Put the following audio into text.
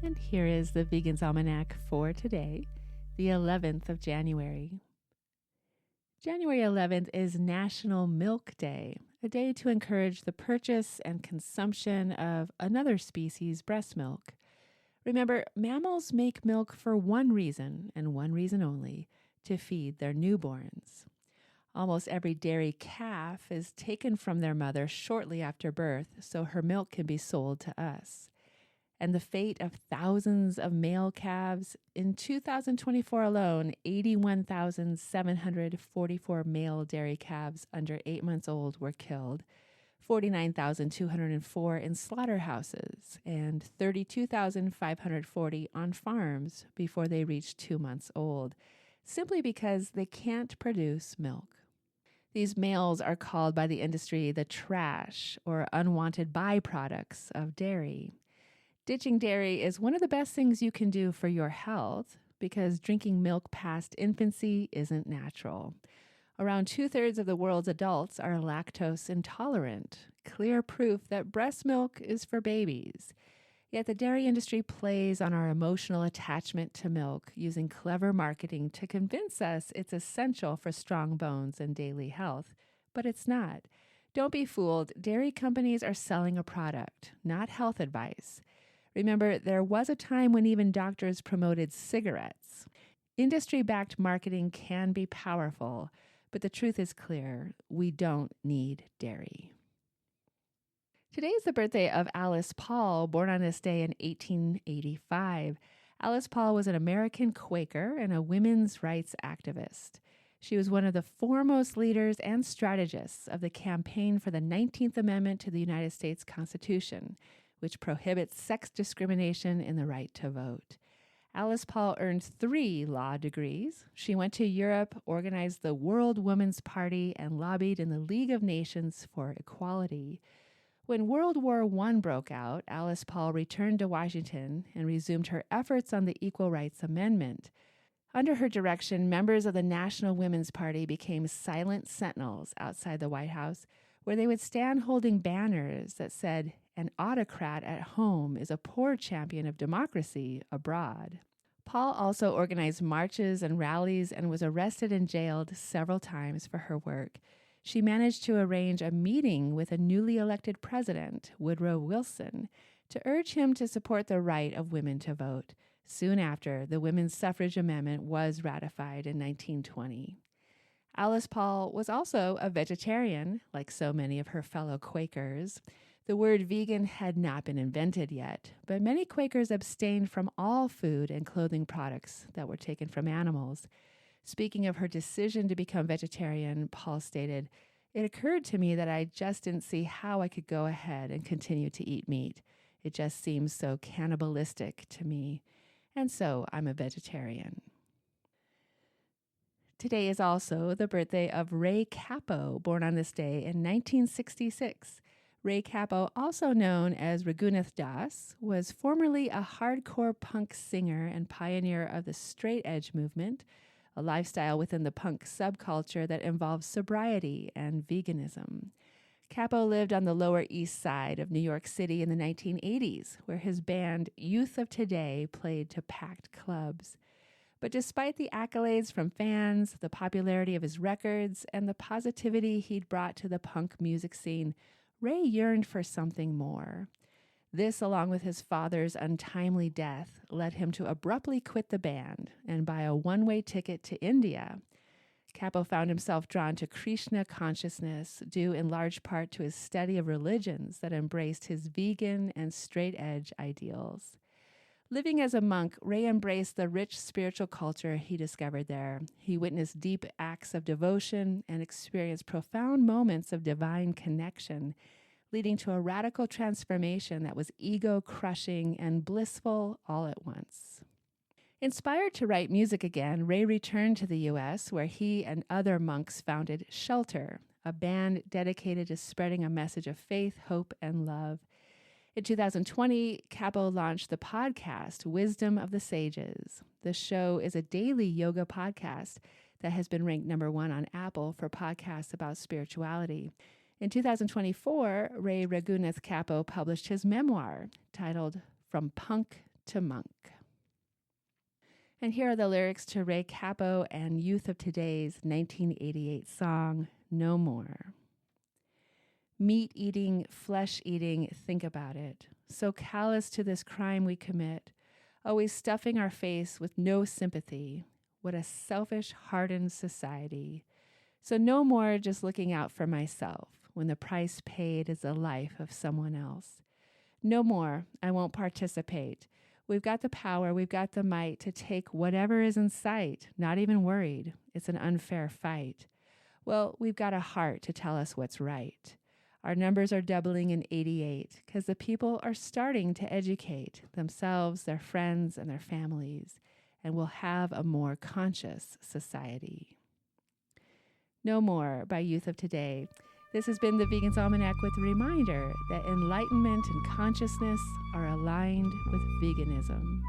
And here is the Vegan's Almanac for today, the 11th of January. January 11th is National Milk Day, a day to encourage the purchase and consumption of another species' breast milk. Remember, mammals make milk for one reason, and one reason only, to feed their newborns. Almost every dairy calf is taken from their mother shortly after birth so her milk can be sold to us. And the fate of thousands of male calves, in 2024 alone, 81,744 male dairy calves under 8 months old were killed, 49,204 in slaughterhouses, and 32,540 on farms before they reached 2 months old, simply because they can't produce milk. These males are called by the industry the trash or unwanted byproducts of dairy. Ditching dairy is one of the best things you can do for your health because drinking milk past infancy isn't natural. Around 2/3 of the world's adults are lactose intolerant, clear proof that breast milk is for babies. Yet the dairy industry plays on our emotional attachment to milk using clever marketing to convince us it's essential for strong bones and daily health. But it's not. Don't be fooled. Dairy companies are selling a product, not health advice. Remember, there was a time when even doctors promoted cigarettes. Industry-backed marketing can be powerful, but the truth is clear. We don't need dairy. Today is the birthday of Alice Paul, born on this day in 1885. Alice Paul was an American Quaker and a women's rights activist. She was one of the foremost leaders and strategists of the campaign for the 19th Amendment to the United States Constitution, which prohibits sex discrimination in the right to vote. Alice Paul earned 3 law degrees. She went to Europe, organized the World Women's Party, and lobbied in the League of Nations for equality. When World War I broke out, Alice Paul returned to Washington and resumed her efforts on the Equal Rights Amendment. Under her direction, members of the National Women's Party became silent sentinels outside the White House, where they would stand holding banners that said, "An autocrat at home is a poor champion of democracy abroad." Paul also organized marches and rallies and was arrested and jailed several times for her work. She managed to arrange a meeting with a newly elected president, Woodrow Wilson, to urge him to support the right of women to vote. Soon after, the Women's Suffrage Amendment was ratified in 1920. Alice Paul was also a vegetarian, like so many of her fellow Quakers. The word vegan had not been invented yet, but many Quakers abstained from all food and clothing products that were taken from animals. Speaking of her decision to become vegetarian, Paul stated, "It occurred to me that I just didn't see how I could go ahead and continue to eat meat. It just seems so cannibalistic to me. And so I'm a vegetarian." Today is also the birthday of Ray Cappo, born on this day in 1966. Ray Cappo, also known as Raghunath Das, was formerly a hardcore punk singer and pioneer of the straight edge movement, a lifestyle within the punk subculture that involves sobriety and veganism. Cappo lived on the Lower East Side of New York City in the 1980s, where his band Youth of Today played to packed clubs. But despite the accolades from fans, the popularity of his records, and the positivity he'd brought to the punk music scene, Ray yearned for something more. This, along with his father's untimely death, led him to abruptly quit the band and buy a one-way ticket to India. Cappo found himself drawn to Krishna consciousness, due in large part to his study of religions that embraced his vegan and straight-edge ideals. Living as a monk, Ray embraced the rich spiritual culture he discovered there. He witnessed deep acts of devotion and experienced profound moments of divine connection, leading to a radical transformation that was ego-crushing and blissful all at once. Inspired to write music again, Ray returned to the U.S., where he and other monks founded Shelter, a band dedicated to spreading a message of faith, hope, and love. In 2020, Cappo launched the podcast, Wisdom of the Sages. The show is a daily yoga podcast that has been ranked #1 on Apple for podcasts about spirituality. In 2024, Ray Raghunath Cappo published his memoir titled From Punk to monk. And here are the lyrics to Ray Cappo and Youth of Today's 1988 song, No More. Meat-eating, flesh-eating, think about it. So callous to this crime we commit, always stuffing our face with no sympathy. What a selfish, hardened society. So no more just looking out for myself when the price paid is the life of someone else. No more, I won't participate. We've got the power, we've got the might to take whatever is in sight, not even worried. It's an unfair fight. Well, we've got a heart to tell us what's right. Our numbers are doubling in 88 because the people are starting to educate themselves, their friends, and their families, and we'll have a more conscious society. No More by Youth of Today. This has been the Vegan's Almanac with a reminder that enlightenment and consciousness are aligned with veganism.